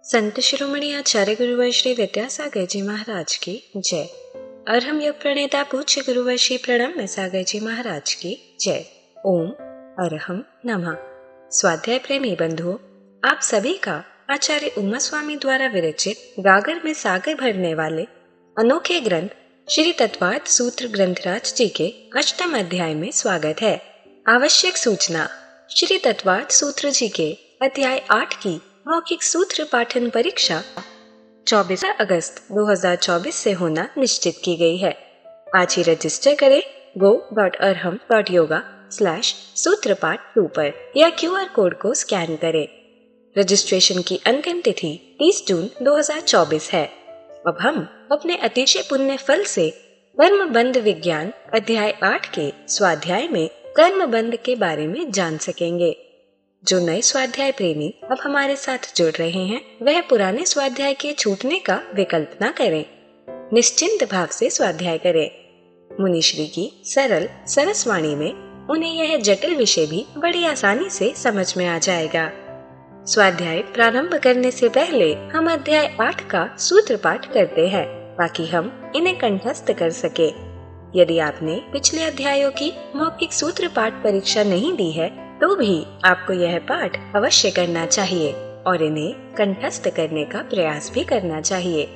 संत शिरोमणि आचार्य गुरुवर श्री विद्यासागर जी महाराज की जय। अर्हम योग प्रणेता पूज्य गुरुवर श्री प्रणव में सागर जी महाराज की जय। ओम अर्हम नमः। स्वाध्याय प्रेमी बंधुओं, आप सभी का आचार्य उमा स्वामी द्वारा विरचित गागर में सागर भरने वाले अनोखे ग्रंथ श्री तत्वार्थ सूत्र ग्रंथराज जी के अष्टम अध्याय में स्वागत है। आवश्यक सूचना, श्री तत्वार्थ सूत्र जी के अध्याय 8 की मौखिक सूत्र पाठन परीक्षा 24 अगस्त 2024 से होना निश्चित की गई है। आज ही रजिस्टर करें go.arham.yoga/सूत्रपाठ 2 पर या QR कोड को स्कैन करें। रजिस्ट्रेशन की अंतिम तिथि 30 जून 2024 है। अब हम अपने अतिशय पुण्य फल से कर्मबंध विज्ञान अध्याय 8 के स्वाध्याय में कर्मबंध के बारे में जान सकेंगे। जो नए स्वाध्याय प्रेमी अब हमारे साथ जुड़ रहे हैं, वह पुराने स्वाध्याय के छूटने का विकल्प न करें। निश्चिंत भाव से स्वाध्याय करें। मुनिश्री की सरल सरसवाणी में उन्हें यह जटिल विषय भी बड़ी आसानी से समझ में आ जाएगा। स्वाध्याय प्रारंभ करने से पहले हम अध्याय 8 का सूत्र पाठ करते हैं ताकि हम इन्हें कंठस्थ कर सके। यदि आपने पिछले अध्यायों की मौखिक सूत्र पाठ परीक्षा नहीं दी है तो भी आपको यह पाठ अवश्य करना चाहिए और इन्हें कंठस्थ करने का प्रयास भी करना चाहिए।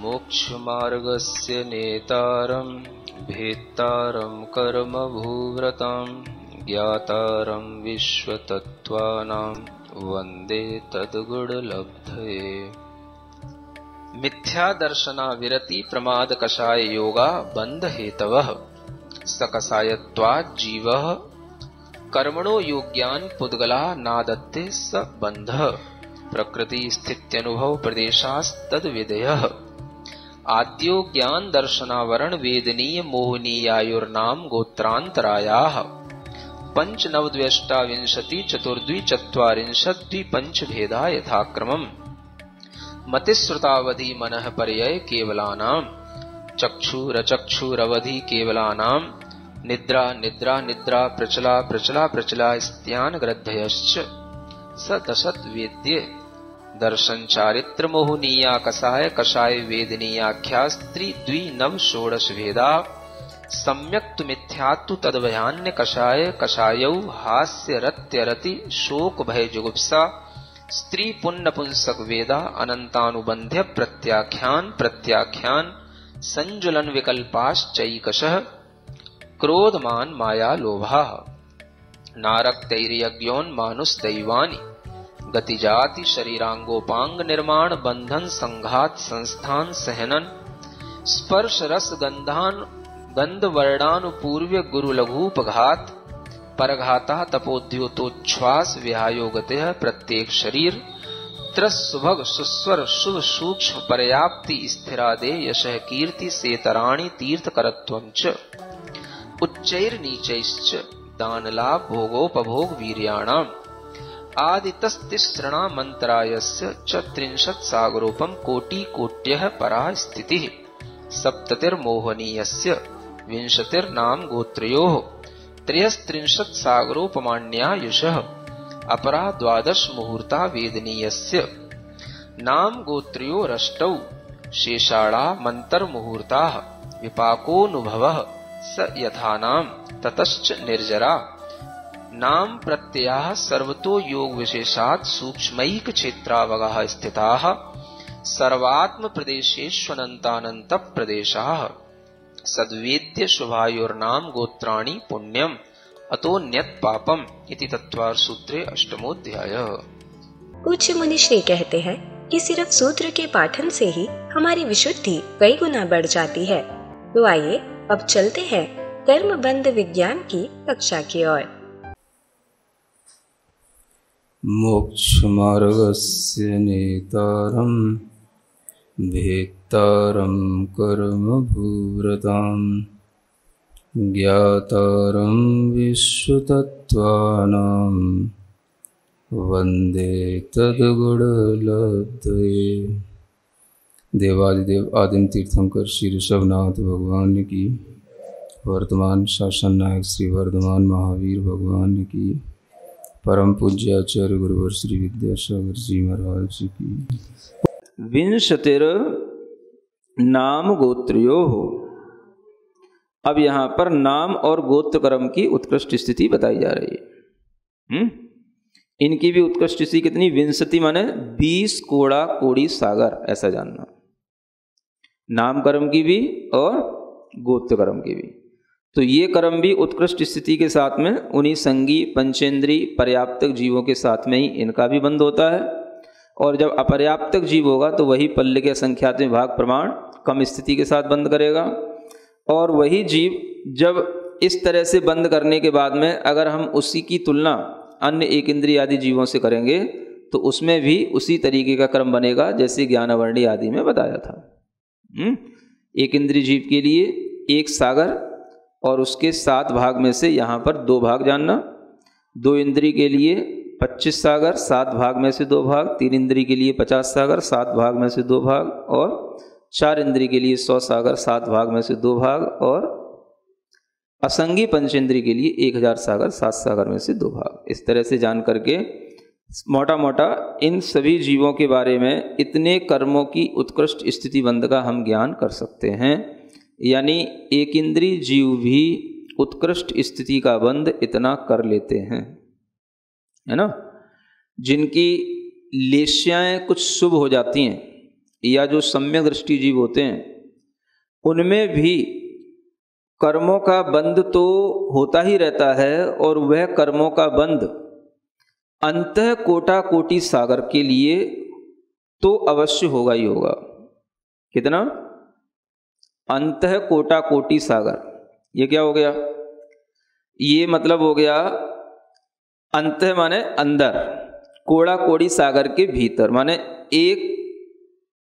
मोक्ष मार्गस्य नेतारं भेत्तारं कर्म भूव्रतां ज्ञातारं विश्वतत्त्वानां वन्दे तद्गुणलब्धये। मिथ्या दर्शना विरति प्रमाद कषाय योगा बंध हेतवः सकषायत्वात् जीवः कर्मणो योग्यान पुद्गला नादत्ते स बंध प्रकृति स्थित्यनुभव प्रदेशास्तद विधेयः आद्यो ज्ञान दर्शनावरण वेदनीय मोहनीयायुर्नाम गोत्रांतरायाः पंचनवद्व्यष्टाविंशति चतुर्द्वि चत्वारिंशद्वि पंच भेदा यथाक्रमम् मतिश्रुतावधि मनः पर्यय केवलानां चक्षुरचक्षुरवधि केवलानां निद्रा निद्रा निद्रा प्रचला प्रचला प्रचला स्त्यान ग्रद्धयश्च स दशत वेद्य दर्शन चारित्र मोहनीया कषाय कषाय वेदनीयाख्या स्त्री द्वि नव षोडश भेदा सम्यक्तु मिथ्यात्तु तद्भयान्य कषाय कषायौ हास्य रत्य रति शोक भय जुगुप्सा स्त्री पुण्य पुंसक वेदा अनंतानुबंध्य प्रत्याख्यान प्रत्याख्यान संजुलन विकल्पाश्चैकशः क्रोधमान माया लोभा नारक्तैर्यज्ञोन्मानुषदैवानि गतिजाति शरीरांगोपांग निर्माण बंधन संघात संस्थान सहनन स्पर्श रस गंधान गंध वर्णानुपूर्व्य गुरु लघुपघात परघाता तपोद्योतोच्छ्वास विहायोगते प्रत्येक शरीर त्रस्सुभग सुस्वर शुभ सूक्ष्म पर्याप्ति स्थिरादे यशः कीर्ति सेतराणि तीर्थकरत्वं च उच्चैर्नीचैश्च दानलाभ भोगोपभोग वीर्याणाम् आदितस्तिसृणामन्तरायस्य च 30 सागरोपम कोटि कोट्यः परा स्थितिः सप्ततिर्मोहनीयस्य 20 नाम गोत्रयोः 33 सागरोपमाण्यायुषः अपरा 12 मुहूर्ता वेदनीयस्य नाम गोत्रयोरष्टौ शेषाणा मन्तर्मुहूर्ताः विपाकोऽनुभवः स यथानाम ततश्च निर्जरा नाम प्रत्ययाः सर्वतो योग विशेषात् सूक्ष्मैक क्षेत्रावगाः स्थिताः सर्वात्म प्रदेशेष्वनन्तानन्त प्रदेशाः सद्वेद्य शुभायोर्नाम गोत्राणि पुण्यम अतोन्यत पापम इति तत्वार्थ सूत्रे अष्टमोध्यायः। पूज्य मुनिश्री कहते हैं कि सिर्फ सूत्र के पाठन से ही हमारी विशुद्धि कई गुना बढ़ जाती है। तो आइए अब चलते हैं कर्मबंध विज्ञान की कक्षा की ओर। मोक्ष मार्गस्य नेतारं भेत्तारं कर्म भूव्रतां ज्ञातारं विश्वतत्त्वानां वन्दे तद्गुणलब्धये। देवादिदेव आदिम तीर्थंकर श्री ऋषभनाथ भगवान की, वर्तमान शासन नायक श्री वर्धमान महावीर भगवान की, परम पूज्य आचार्य गुरुवर श्री विद्यासागर जी महाराज जी की। विंशतिर नाम गोत्रियो हो। अब यहाँ पर नाम और गोत्र कर्म की उत्कृष्ट स्थिति बताई जा रही है। इनकी भी उत्कृष्ट स्थिति कितनी? विंशति माने 20 कोड़ा कोड़ी सागर, ऐसा जानना। नाम कर्म की भी और गोत्र कर्म की भी। तो ये कर्म भी उत्कृष्ट स्थिति के साथ में उन्हीं संगी पंचेंद्री पर्याप्तक जीवों के साथ में ही इनका भी बंध होता है। और जब अपर्याप्तक जीव होगा तो वही पल्ल के असंख्यात में भाग प्रमाण कम स्थिति के साथ बंध करेगा। और वही जीव जब इस तरह से बंद करने के बाद में अगर हम उसी की तुलना अन्य एक इंद्रिय आदि जीवों से करेंगे तो उसमें भी उसी तरीके का कर्म बनेगा जैसे ज्ञानावरणी आदि में बताया था। एक इंद्रिय जीव के लिए एक सागर और उसके 7 भाग में से यहाँ पर 2 भाग जानना। 2 इंद्रिय के लिए 25 सागर, 7 भाग में से 2 भाग। 3 इंद्रिय के लिए 50 सागर, 7 भाग में से 2 भाग। और 4 इंद्रिय के लिए 100 सागर, 7 भाग में से 2 भाग। और असंगी पंचेंद्रिय के लिए 1000 सागर, 7 सागर में से 2 भाग। इस तरह से जान करके मोटा मोटा इन सभी जीवों के बारे में इतने कर्मों की उत्कृष्ट स्थिति बंध का हम ज्ञान कर सकते हैं। यानी एक इंद्रिय जीव भी उत्कृष्ट स्थिति का बंध इतना कर लेते हैं, है ना। जिनकी लेश्याएं कुछ शुभ हो जाती हैं या जो सम्यक दृष्टि जीव होते हैं उनमें भी कर्मों का बंध तो होता ही रहता है। और वह कर्मों का बंध अंतः कोटा कोटि सागर के लिए तो अवश्य होगा ही होगा। कितना? अंतः कोटा कोटि सागर। ये क्या हो गया? ये मतलब हो गया अंतः माने अंदर, कोड़ा कोड़ी सागर के भीतर माने 1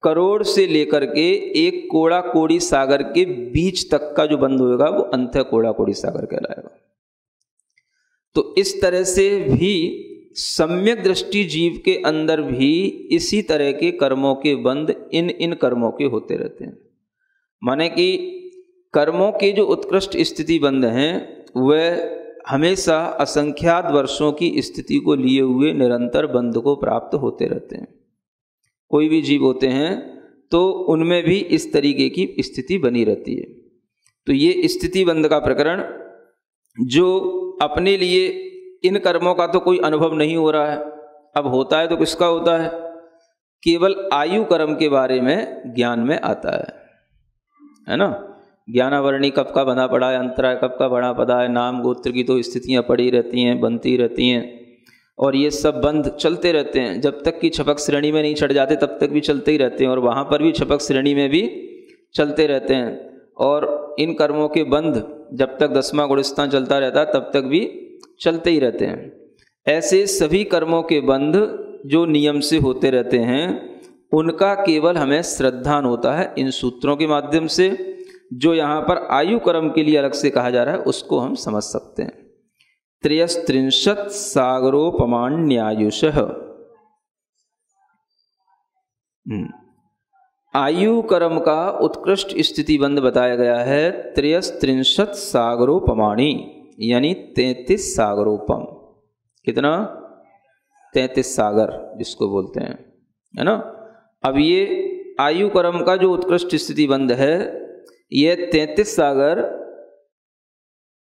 करोड़ से लेकर के 1 कोड़ा कोड़ी सागर के बीच तक का जो बंध होगा वो अंतः कोड़ा कोड़ी सागर कहलाएगा। तो इस तरह से भी सम्यक दृष्टि जीव के अंदर भी इसी तरह के कर्मों के बंध इन कर्मों के होते रहते हैं। माने कि कर्मों के जो उत्कृष्ट स्थिति बंध हैं वह हमेशा असंख्यात वर्षों की स्थिति को लिए हुए निरंतर बंध को प्राप्त होते रहते हैं। कोई भी जीव होते हैं तो उनमें भी इस तरीके की स्थिति बनी रहती है। तो ये स्थिति बंध का प्रकरण जो अपने लिए इन कर्मों का तो कोई अनुभव नहीं हो रहा है, अब होता है तो किसका होता है? केवल आयु कर्म के बारे में ज्ञान में आता है ना। ज्ञानावरणी कब का बना पड़ा है, अंतराय कब का बना पड़ा है, नाम गोत्र की तो स्थितियां पड़ी रहती हैं, बनती रहती हैं। और ये सब बंध चलते रहते हैं जब तक कि छपक श्रेणी में नहीं चढ़ जाते तब तक भी चलते ही रहते हैं। और वहाँ पर भी छपक श्रेणी में भी चलते रहते हैं। और इन कर्मों के बंध जब तक 10वां गुणस्थान चलता रहता है तब तक भी चलते ही रहते हैं। ऐसे सभी कर्मों के बंध जो नियम से होते रहते हैं उनका केवल हमें श्रद्धान होता है इन सूत्रों के माध्यम से। जो यहाँ पर आयु कर्म के लिए अलग से कहा जा रहा है उसको हम समझ सकते हैं। 33 सागरोपमान्यायुषः। आयु कर्म का उत्कृष्ट स्थिति बंध बताया गया है 33 सागरोपमाणी यानी 33 सागरोपम। कितना? 33 सागर जिसको बोलते हैं, है ना। अब ये आयु कर्म का जो उत्कृष्ट स्थिति बंध है ये 33 सागर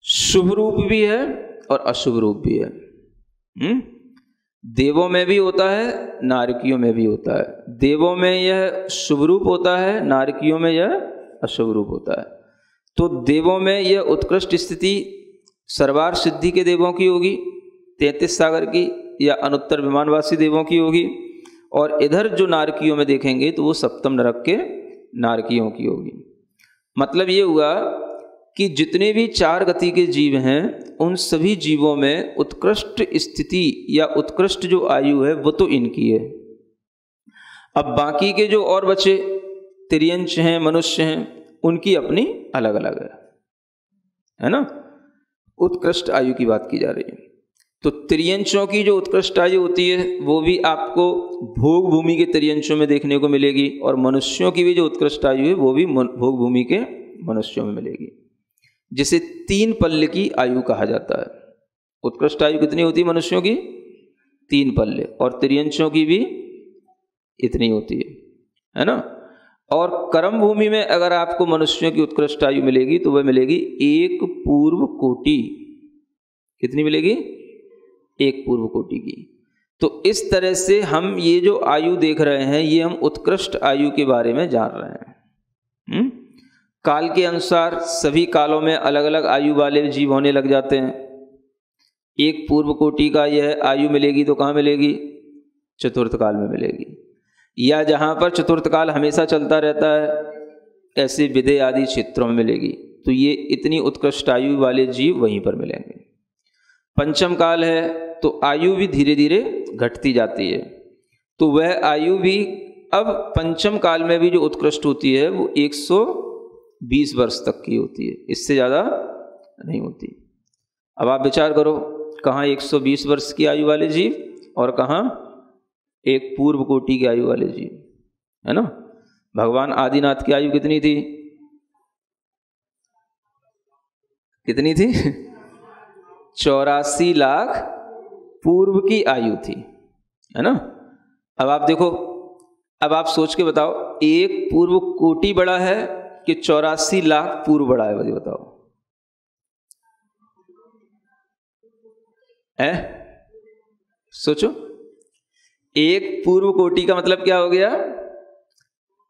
शुभ रूप भी है और अशुभ रूप भी है। देवों में भी होता है, नारकियों में भी होता है। देवों में यह शुभ रूप होता है, नारकियों में यह अशुभ रूप होता है। तो देवों में यह उत्कृष्ट स्थिति सर्वार सिद्धि के देवों की होगी 33 सागर की, या अनुत्तर विमानवासी देवों की होगी। और इधर जो नारकियों में देखेंगे तो वो सप्तम नरक के नारकियों की होगी। मतलब ये हुआ कि जितने भी 4 गति के जीव हैं उन सभी जीवों में उत्कृष्ट स्थिति या उत्कृष्ट जो आयु है वो तो इनकी है। अब बाकी के जो और बचे तिर्यंच हैं, मनुष्य हैं, उनकी अपनी अलग अलग है ना। उत्कृष्ट आयु की बात की जा रही है। तो तिर्यंचों की जो उत्कृष्ट आयु होती है वो भी आपको भोग भूमि के तिर्यंचों में देखने को मिलेगी। और मनुष्यों की भी जो उत्कृष्ट आयु है वो भी भोग भूमि के मनुष्यों में मिलेगी, जिसे 3 पल्ल की आयु कहा जाता है। उत्कृष्ट आयु कितनी होती है मनुष्यों की? 3 पल्ले, और त्रियंशों की भी इतनी होती है ना। और कर्म भूमि में अगर आपको मनुष्यों की उत्कृष्ट आयु मिलेगी तो वह मिलेगी 1 पूर्व कोटि। कितनी मिलेगी? 1 पूर्व कोटि की। तो इस तरह से हम ये जो आयु देख रहे हैं, ये हम उत्कृष्ट आयु के बारे में जान रहे हैं। काल के अनुसार सभी कालों में अलग अलग आयु वाले जीव होने लग जाते हैं। 1 पूर्व कोटि का यह आयु मिलेगी तो कहाँ मिलेगी? चतुर्थ काल में मिलेगी, या जहाँ पर चतुर्थ काल हमेशा चलता रहता है ऐसे विदेह आदि क्षेत्रों में मिलेगी। तो ये इतनी उत्कृष्ट आयु वाले जीव वहीं पर मिलेंगे। पंचम काल है तो आयु भी धीरे धीरे घटती जाती है, तो वह आयु भी अब पंचम काल में भी जो उत्कृष्ट होती है वो 120 वर्ष तक की होती है, इससे ज़्यादा नहीं होती। अब आप विचार करो, कहाँ 120 वर्ष की आयु वाले जीव और कहाँ 1 पूर्व कोटि की आयु वाले जीव, है ना। भगवान आदिनाथ की आयु कितनी थी? कितनी थी? 84 लाख पूर्व की आयु थी, है ना। अब आप देखो, अब आप सोच के बताओ, 1 पूर्व कोटि बड़ा है कि 84 लाख पूर्व बड़ा है? मुझे बताओ, है? सोचो, 1 पूर्व कोटि का मतलब क्या हो गया?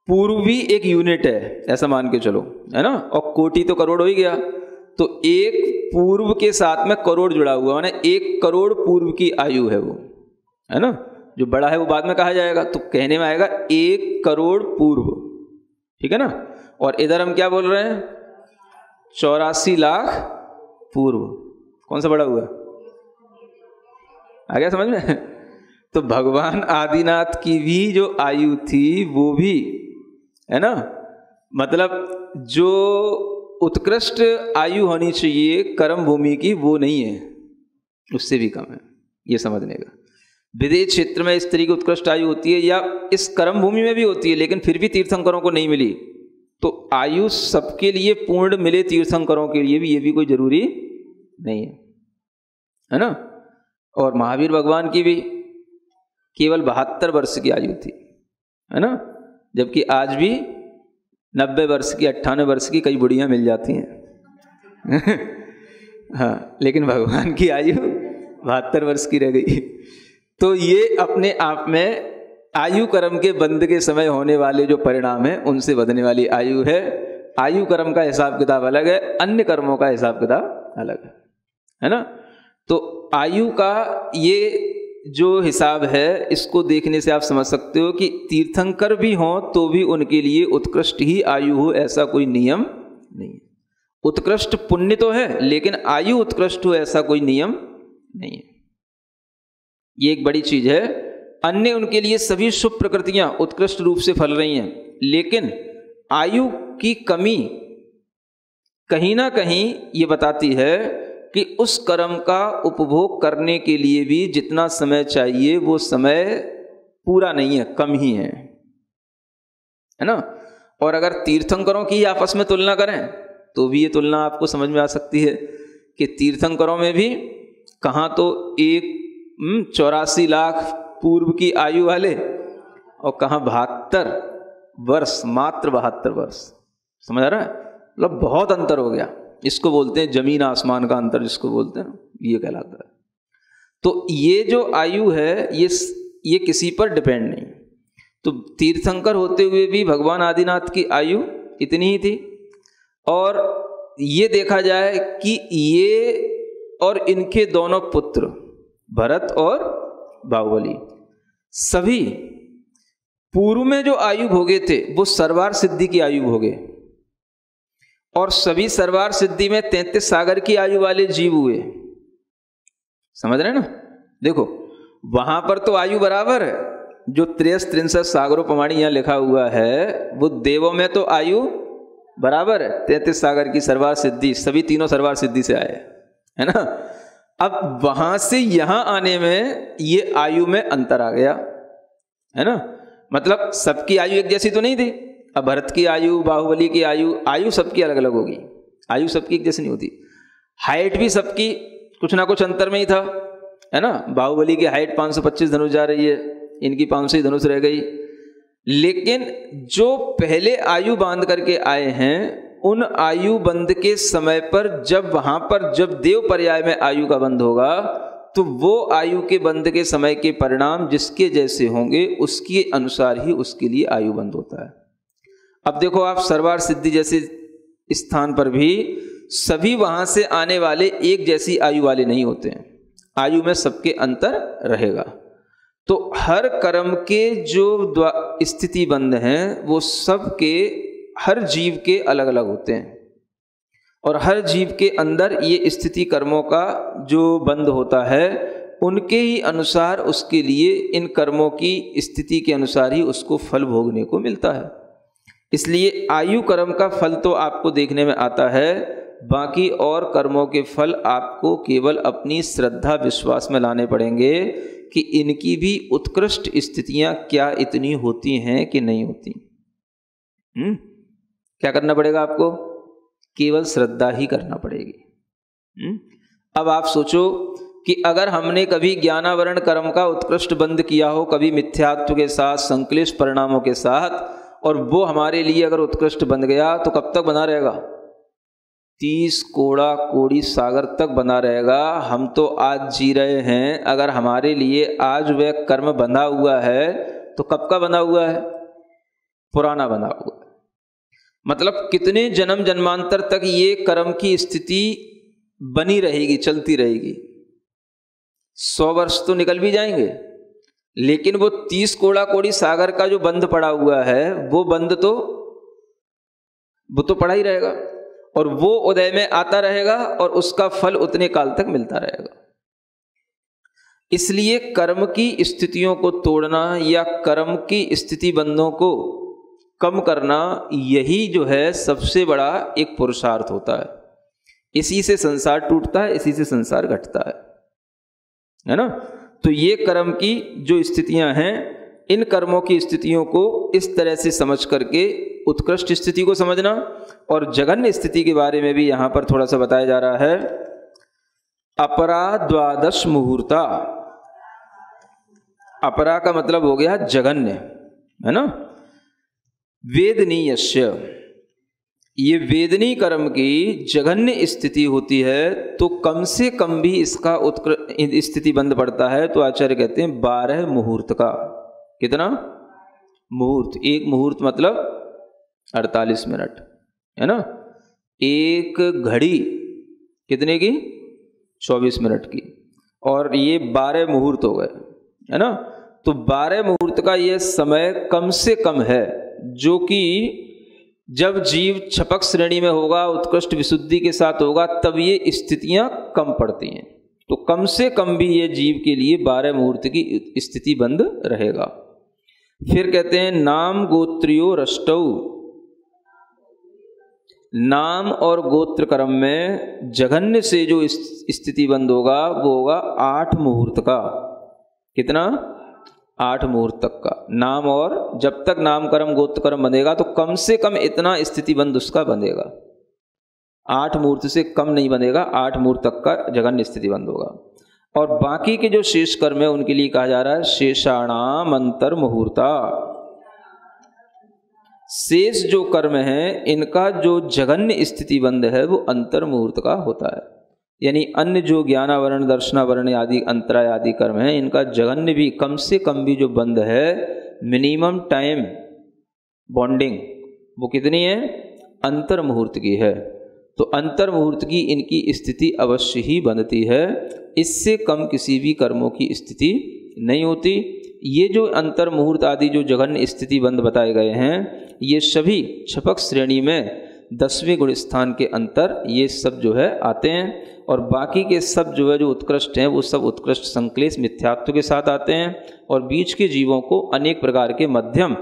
पूर्व भी एक यूनिट है, ऐसा मान के चलो, है ना। और कोटि तो करोड़ हो ही गया, तो 1 पूर्व के साथ में करोड़ जुड़ा हुआ, माने 1 करोड़ पूर्व की आयु है वो, है ना। जो बड़ा है वो बाद में कहा जाएगा, तो कहने में आएगा 1 करोड़ पूर्व, ठीक है ना। और इधर हम क्या बोल रहे हैं? 84 लाख पूर्व। कौन सा बड़ा हुआ? आ गया समझ में? तो भगवान आदिनाथ की भी जो आयु थी वो भी, है ना, मतलब जो उत्कृष्ट आयु होनी चाहिए कर्म भूमि की वो नहीं है, उससे भी कम है, ये समझने का। विदेह क्षेत्र में इस तरह की उत्कृष्ट आयु होती है, या इस कर्म भूमि में भी होती है, लेकिन फिर भी तीर्थंकरों को नहीं मिली। तो आयु सबके लिए पूर्ण मिले तीर्थंकरों के लिए भी, ये भी कोई जरूरी नहीं है ना। और महावीर भगवान की भी केवल 72 वर्ष की आयु थी, है ना, जबकि आज भी 90 वर्ष की, 98 वर्ष की कई बुढ़ियां मिल जाती हैं हाँ, लेकिन भगवान की आयु 72 वर्ष की रह गई। तो ये अपने आप में आयु कर्म के बंद के समय होने वाले जो परिणाम है उनसे बदलने वाली आयु है। आयु कर्म का हिसाब किताब अलग है, अन्य कर्मों का हिसाब किताब अलग है ना। तो आयु का ये जो हिसाब है, इसको देखने से आप समझ सकते हो कि तीर्थंकर भी हों तो भी उनके लिए उत्कृष्ट ही आयु हो, ऐसा कोई नियम नहीं है। उत्कृष्ट पुण्य तो है, लेकिन आयु उत्कृष्ट हो ऐसा कोई नियम नहीं है। ये एक बड़ी चीज है। अन्य उनके लिए सभी शुभ प्रकृतियां उत्कृष्ट रूप से फल रही हैं, लेकिन आयु की कमी कहीं ना कहीं ये बताती है कि उस कर्म का उपभोग करने के लिए भी जितना समय चाहिए वो समय पूरा नहीं है, कम ही है ना। और अगर तीर्थंकरों की आपस में तुलना करें तो भी ये तुलना आपको समझ में आ सकती है कि तीर्थंकरों में भी कहाँ तो 84 लाख पूर्व की आयु वाले और कहाँ 72 वर्ष, मात्र 72 वर्ष। समझ आ रहा है? मतलब बहुत अंतर हो गया। इसको बोलते हैं जमीन आसमान का अंतर, जिसको बोलते हैं ये कहलाता है। तो ये जो आयु है ये किसी पर डिपेंड नहीं। तो तीर्थंकर होते हुए भी भगवान आदिनाथ की आयु इतनी ही थी। और ये देखा जाए कि ये और इनके दोनों पुत्र भरत और बाहुबली सभी पूर्व में जो आयु भोगे थे वो सर्वार सिद्धि की आयु भोगे, और सभी सर्वार सिद्धि में 33 सागर की आयु वाले जीव हुए। समझ रहे हैं ना? देखो वहां पर तो आयु बराबर है, जो 63 सागरों प्रमाणी यहां लिखा हुआ है वो देवों में तो आयु बराबर है। 33 सागर की सर्वार सिद्धि, सभी तीनों सर्वार सिद्धि से आए, है ना। अब वहां से यहां आने में ये आयु में अंतर आ गया, है ना। मतलब सबकी आयु एक जैसी तो नहीं थी। अब भरत की आयु, बाहुबली की आयु सबकी अलग अलग होगी। आयु सबकी एक जैसी नहीं होती। हाइट भी सबकी कुछ ना कुछ अंतर में ही था। है ना। बाहुबली की हाइट 525 धनुष जा रही है, इनकी 500 ही धनुष रह गई। लेकिन जो पहले आयु बांध करके आए हैं, उन आयु बंध के समय पर जब वहां पर जब देव पर्याय में आयु का बंध होगा, तो वो आयु के बंध के समय के परिणाम जिसके जैसे होंगे उसके अनुसार ही उसके लिए आयु बंध होता है। अब देखो आप सरवार सिद्धि जैसे स्थान पर भी सभी वहां से आने वाले एक जैसी आयु वाले नहीं होते हैं, आयु में सबके अंतर रहेगा। तो हर कर्म के जो स्थिति बंध हैं वो सबके हर जीव के अलग अलग होते हैं, और हर जीव के अंदर ये स्थिति कर्मों का जो बंध होता है उनके ही अनुसार उसके लिए इन कर्मों की स्थिति के अनुसार ही उसको फल भोगने को मिलता है। इसलिए आयु कर्म का फल तो आपको देखने में आता है, बाकी और कर्मों के फल आपको केवल अपनी श्रद्धा विश्वास में लाने पड़ेंगे कि इनकी भी उत्कृष्ट स्थितियां क्या इतनी होती हैं कि नहीं होती। क्या करना पड़ेगा आपको? केवल श्रद्धा ही करना पड़ेगी। अब आप सोचो कि अगर हमने कभी ज्ञानावरण कर्म का उत्कृष्ट बंध किया हो, कभी मिथ्यात्व के साथ, संक्लेश परिणामों के साथ, और वो हमारे लिए अगर उत्कृष्ट बन गया तो कब तक बना रहेगा? 30 कोड़ा कोड़ी सागर तक बना रहेगा। हम तो आज जी रहे हैं, अगर हमारे लिए आज वह कर्म बंधा हुआ है तो कब का बंधा हुआ है? पुराना बंधा हुआ है। मतलब कितने जन्म जन्मांतर तक ये कर्म की स्थिति बनी रहेगी, चलती रहेगी। 100 वर्ष तो निकल भी जाएंगे, लेकिन वो 30 कोड़ा कोड़ी सागर का जो बंध पड़ा हुआ है वो बंध तो पड़ा ही रहेगा, और वो उदय में आता रहेगा और उसका फल उतने काल तक मिलता रहेगा। इसलिए कर्म की स्थितियों को तोड़ना या कर्म की स्थिति बंधों को कम करना, यही जो है सबसे बड़ा एक पुरुषार्थ होता है। इसी से संसार टूटता है, इसी से संसार घटता है ना। तो ये कर्म की जो स्थितियां हैं, इन कर्मों की स्थितियों को इस तरह से समझ करके उत्कृष्ट स्थिति को समझना, और जघन्य स्थिति के बारे में भी यहां पर थोड़ा सा बताया जा रहा है। अपरा द्वादश मुहूर्ता, अपरा का मतलब हो गया जघन्य, है ना। वेदनीयस्य, ये वेदनी कर्म की जघन्य स्थिति होती है तो कम से कम भी इसका स्थिति बंद पड़ता है। तो आचार्य कहते हैं 12 मुहूर्त का। कितना मुहूर्त? एक मुहूर्त मतलब 48 मिनट, है ना। एक घड़ी कितने की? 24 मिनट की, और ये 12 मुहूर्त हो गए, है ना। तो 12 मुहूर्त का ये समय कम से कम है, जो कि जब जीव छपक श्रेणी में होगा, उत्कृष्ट विशुद्धि के साथ होगा, तब ये स्थितियां कम पड़ती हैं। तो कम से कम भी ये जीव के लिए 12 मुहूर्त की स्थिति बंद रहेगा। फिर कहते हैं नाम गोत्रियो रष्टौ, नाम और गोत्र कर्म में जघन्य से जो स्थिति बंद होगा वो होगा 8 मुहूर्त का। कितना? 8 मुहूर्त तक का नाम, और जब तक नाम कर्म गोत्र कर्म बंधेगा तो कम से कम इतना स्थिति बंद उसका बंधेगा। 8 मुहूर्त से कम नहीं बंधेगा, 8 मुहूर्त तक का जघन्य स्थिति बंद होगा। और बाकी के जो शेष कर्म है उनके लिए कहा जा रहा है शेषाणाम अंतर मुहूर्ता। शेष जो कर्म है इनका जो जघन्य स्थिति बंध है वो अंतर मुहूर्त का होता है। यानी अन्य जो ज्ञानावरण दर्शनावरण आदि अंतराय आदि कर्म है, इनका जघन्य भी कम से कम भी जो बंध है, मिनिमम टाइम बॉन्डिंग वो कितनी है? अंतर मुहूर्त की है। तो अंतर मुहूर्त की इनकी स्थिति अवश्य ही बनती है, इससे कम किसी भी कर्मों की स्थिति नहीं होती। ये जो अंतर मुहूर्त आदि जो जघन्य स्थिति बंध बताए गए हैं, ये सभी छपक श्रेणी में 10वें गुण स्थान के अंतर ये सब जो है आते हैं, और बाकी के सब जो है जो उत्कृष्ट हैं वो सब उत्कृष्ट संक्लेश मिथ्यात्व के साथ आते हैं, और बीच के जीवों को अनेक प्रकार के मध्यम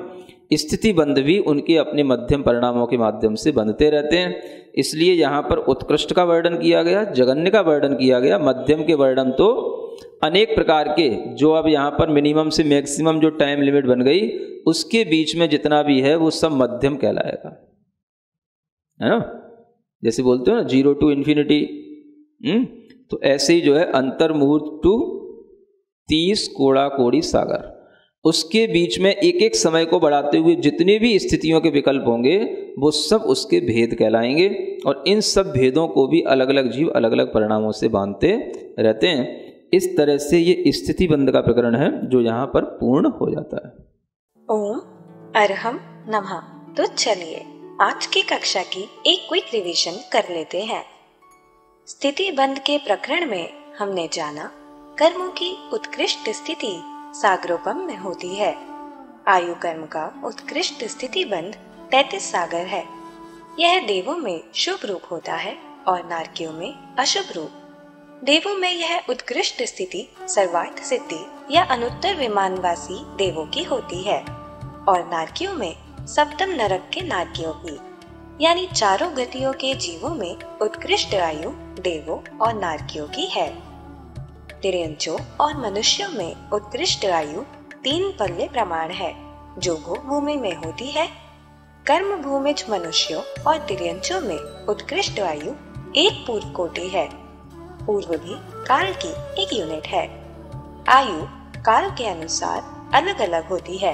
स्थिति बंध भी उनके अपने मध्यम परिणामों के माध्यम से बंधते रहते हैं। इसलिए यहाँ पर उत्कृष्ट का वर्णन किया गया, जघन्य का वर्णन किया गया, मध्यम के वर्णन तो अनेक प्रकार के जो अब यहाँ पर मिनिमम से मैक्सिमम जो टाइम लिमिट बन गई उसके बीच में जितना भी है वो सब मध्यम कहलाएगा, है ना। जैसे बोलते हो ना 0 to infinity, तो ऐसे ही जो है अंतर मुहूर्त टू 30 कोड़ा कोड़ी सागर, उसके बीच में एक एक समय को बढ़ाते हुए जितने भी स्थितियों के विकल्प होंगे वो सब उसके भेद कहलाएंगे। और इन सब भेदों को भी अलग अलग जीव अलग अलग परिणामों से बांधते रहते हैं। इस तरह से ये स्थिति बंध का प्रकरण है जो यहाँ पर पूर्ण हो जाता है। ओम अरहम नमः। तो चलिए आज की कक्षा की एक क्विक रिवीजन कर लेते हैं। स्थिति बंध के प्रकरण में हमने जाना कर्मों की उत्कृष्ट स्थिति सागरोपम में होती है। आयु कर्म का उत्कृष्ट स्थिति बंध 33 सागर है। यह देवों में शुभ रूप होता है और नारकियों में अशुभ रूप। देवों में यह उत्कृष्ट स्थिति सर्वार्थ सिद्धि या अनुत्तर विमानवासी देवों की होती है और नारकियों में सप्तम नरक के नारकियों की, यानी चारों गतियों के जीवों में उत्कृष्ट आयु देवों और नारकियों की है। तिर्यंचों और मनुष्यों में उत्कृष्ट आयु 3 पल्ले प्रमाण है जो भूमि में होती है। कर्म भूमिज मनुष्यों और तिर्यंचों में उत्कृष्ट आयु 1 पूर्व कोटि है। पूर्व भी काल की एक यूनिट है। आयु काल के अनुसार अलग अलग होती है।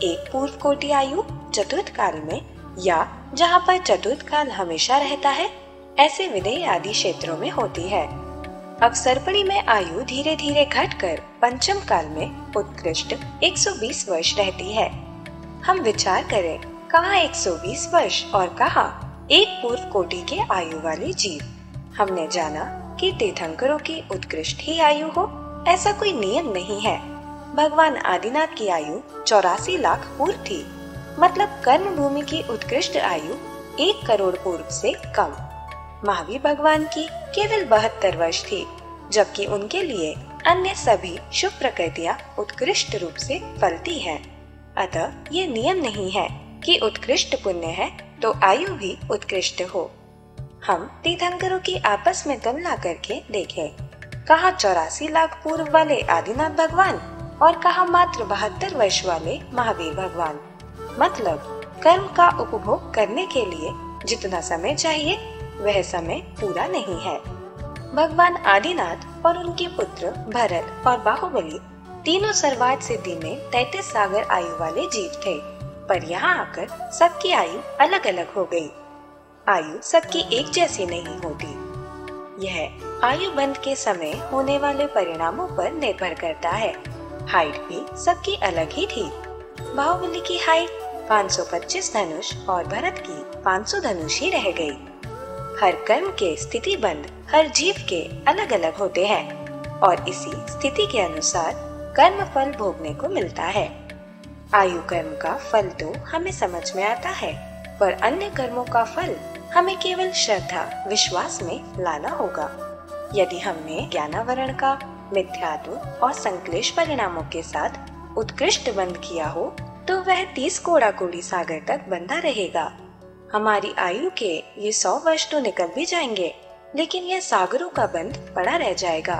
एक पूर्व कोटि आयु चतुर्थ काल में या जहाँ पर चतुर्थ काल हमेशा रहता है ऐसे विदेह आदि क्षेत्रों में होती है। अब सर्पणी में आयु धीरे धीरे घटकर पंचम काल में उत्कृष्ट 120 वर्ष रहती है। हम विचार करें कहाँ 120 वर्ष और कहाँ एक पूर्व कोटि के आयु वाले जीव। हमने जाना कि तीर्थंकरों की उत्कृष्ट ही आयु हो ऐसा कोई नियम नहीं है। भगवान आदिनाथ की आयु 84 लाख पूर्व थी, मतलब कर्म भूमि की उत्कृष्ट आयु 1 करोड़ पूर्व से कम। महावीर भगवान की केवल 72 वर्ष थी, जबकि उनके लिए अन्य सभी शुभ प्रकृतियां उत्कृष्ट रूप से फलती हैं। अतः ये नियम नहीं है कि उत्कृष्ट पुण्य है तो आयु भी उत्कृष्ट हो। हम तीर्थंकरों की आपस में तुलना करके देखें, कहाँ 84 लाख पूर्व वाले आदिनाथ भगवान और कहाँ मात्र 72 वर्ष वाले महावीर भगवान। मतलब कर्म का उपभोग करने के लिए जितना समय चाहिए वह समय पूरा नहीं है। भगवान आदिनाथ और उनके पुत्र भरत और बाहुबली तीनों सर्वार्थ सिद्धि में 33 सागर आयु वाले जीव थे, पर यहाँ आकर सबकी आयु अलग अलग हो गई। आयु सबकी एक जैसी नहीं होती। यह आयु बंध के समय होने वाले परिणामों पर निर्भर करता है। हाइट भी सबकी अलग ही थी। बाहुबली की हाइट 525 धनुष और भरत की 500 धनुष ही रह गई। हर कर्म के स्थिति बंध हर जीव के अलग अलग होते हैं और इसी स्थिति के अनुसार कर्म फल भोगने को मिलता है। आयु कर्म का फल तो हमें समझ में आता है, पर अन्य कर्मों का फल हमें केवल श्रद्धा विश्वास में लाना होगा। यदि हमने ज्ञानावरण का मिथ्यात्व और संक्लेश परिणामों के साथ उत्कृष्ट बंध किया हो तो वह 30 कोड़ा कोड़ी सागर तक बंधा रहेगा। हमारी आयु के ये 100 वर्ष तो निकल भी जाएंगे, लेकिन यह सागरों का बंध पड़ा रह जाएगा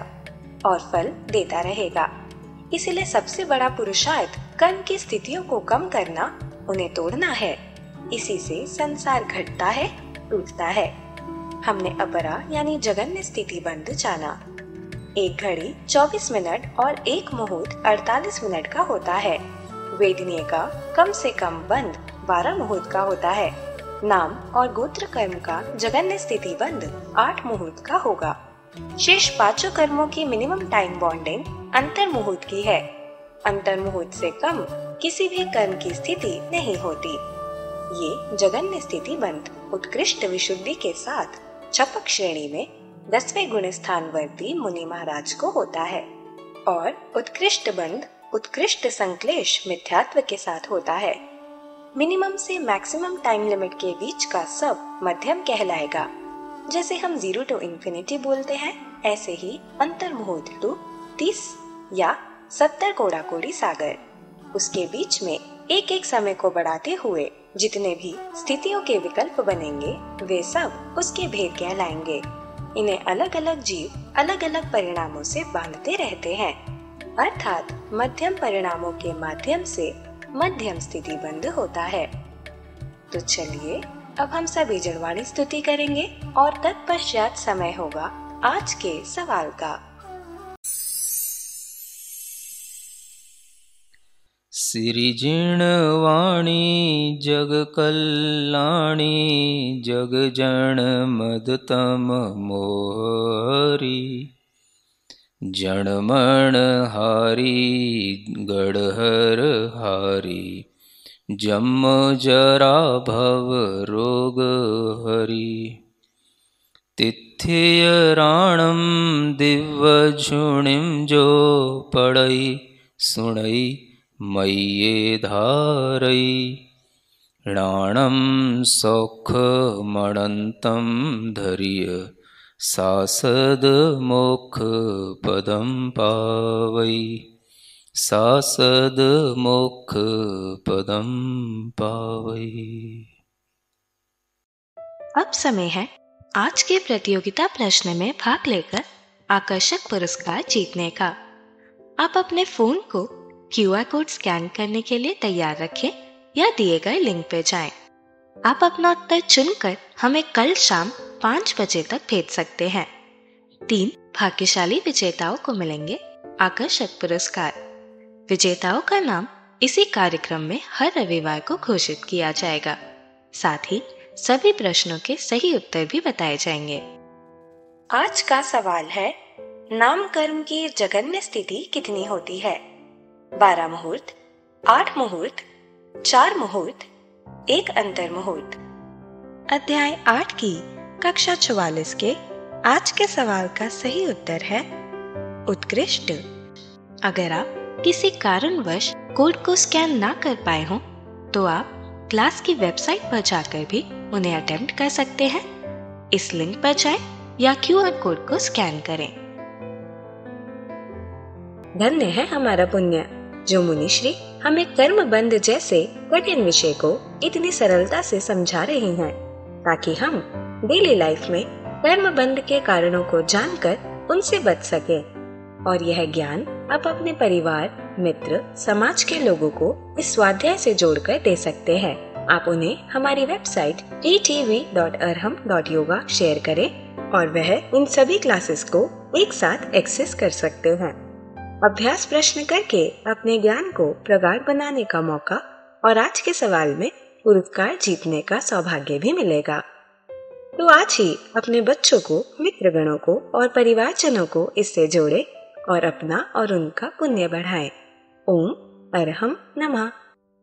और फल देता रहेगा। इसीलिए सबसे बड़ा पुरुषार्थ कर्म की स्थितियों को कम करना, उन्हें तोड़ना है। इसी से संसार घटता है, टूटता है। हमने अपरा यानी जगन्य स्थिति बंध जाना। एक घड़ी 24 मिनट और एक मुहूर्त 48 मिनट का होता है। वेदनीय का कम से कम बंध 12 मुहूर्त का होता है। नाम और गोत्र कर्म का जगन्य स्थिति बंध 8 मुहूर्त का होगा। शेष 5 कर्मों की मिनिमम टाइम बॉन्डिंग अंतर मुहूर्त की है। अंतर मुहूर्त से कम किसी भी कर्म की स्थिति नहीं होती। ये जगन्य स्थिति बंध उत्कृष्ट विशुद्धि के साथ छपक श्रेणी में 10वें गुण स्थान वर्ती मुनि महाराज को होता है और उत्कृष्ट बंध उत्कृष्ट संक्लेश मिथ्यात्व के साथ होता है। मिनिमम से मैक्सिमम टाइम लिमिट के बीच का सब मध्यम कहलाएगा। जैसे हम 0 to infinity बोलते हैं, ऐसे ही अंतर मुहूर्त तो 30 या 70 कोड़ा कोड़ी सागर। उसके बीच में एक एक समय को बढ़ाते हुए जितने भी स्थितियों के विकल्प बनेंगे वे सब उसके भेद कहलाएंगे। इन्हें अलग अलग जीव अलग अलग परिणामों से बांधते रहते हैं, अर्थात मध्यम परिणामों के माध्यम से मध्यम स्थिति बंध होता है। तो चलिए अब हम सभी जड़वाणी स्तुति करेंगे और तत्पश्चात समय होगा आज के सवाल का। सिरिजिणवाणी जग कल्याणी जग जन मदतम मोहरी जनमण हारी गढ़हर हारी जम जरा भव रोग हरि तिथियराणम दिव्यझुणिम जो पढ़ई सुणई मय्ये धारई राणम सौख मणंतम धरिय सासद मोक्ष पदम पावई सासद मोक्ष पदम पावई। अब समय है आज के प्रतियोगिता प्रश्न में भाग लेकर आकर्षक पुरस्कार जीतने का। आप अपने फोन को QR कोड स्कैन करने के लिए तैयार रखें या दिए गए लिंक पे जाएं। आप अपना उत्तर चुनकर हमें कल शाम 5 बजे तक भेज सकते हैं। 3 भाग्यशाली विजेताओं को मिलेंगे आकर्षक पुरस्कार। विजेताओं का नाम इसी कार्यक्रम में हर रविवार को घोषित किया जाएगा। साथ ही सभी प्रश्नों के सही उत्तर भी बताए जाएंगे। आज का सवाल है, नाम कर्म की जगन्य स्थिति कितनी होती है? 12 मुहूर्त, 8 मुहूर्त, 4 मुहूर्त, 1 अंतर मुहूर्त। अध्याय 8 की कक्षा 44 के आज के सवाल का सही उत्तर है उत्कृष्ट। अगर आप किसी कारणवश कोड को स्कैन ना कर पाए हों तो आप क्लास की वेबसाइट पर जाकर भी उन्हें अटेम्प्ट कर सकते हैं। इस लिंक पर जाएं या QR कोड को स्कैन करें। धन्य है हमारा पुण्य जो मुनिश्री हमें कर्म बंध जैसे कठिन विषय को इतनी सरलता से समझा रही हैं, ताकि हम डेली लाइफ में कर्म बंध के कारणों को जानकर उनसे बच सके और यह ज्ञान आप अपने परिवार, मित्र, समाज के लोगों को इस स्वाध्याय से जोड़कर दे सकते हैं। आप उन्हें हमारी वेबसाइट etv.arham.yoga शेयर करें और वह इन सभी क्लासेस को एक साथ एक्सेस कर सकते हैं। अभ्यास प्रश्न करके अपने ज्ञान को प्रगाढ़ बनाने का मौका और आज के सवाल में पुरस्कार जीतने का सौभाग्य भी मिलेगा। तो आज ही अपने बच्चों को, मित्रगणों को और परिवारजनों को इससे जोड़े और अपना और उनका पुण्य बढ़ाएं। ओम अरहम नमः।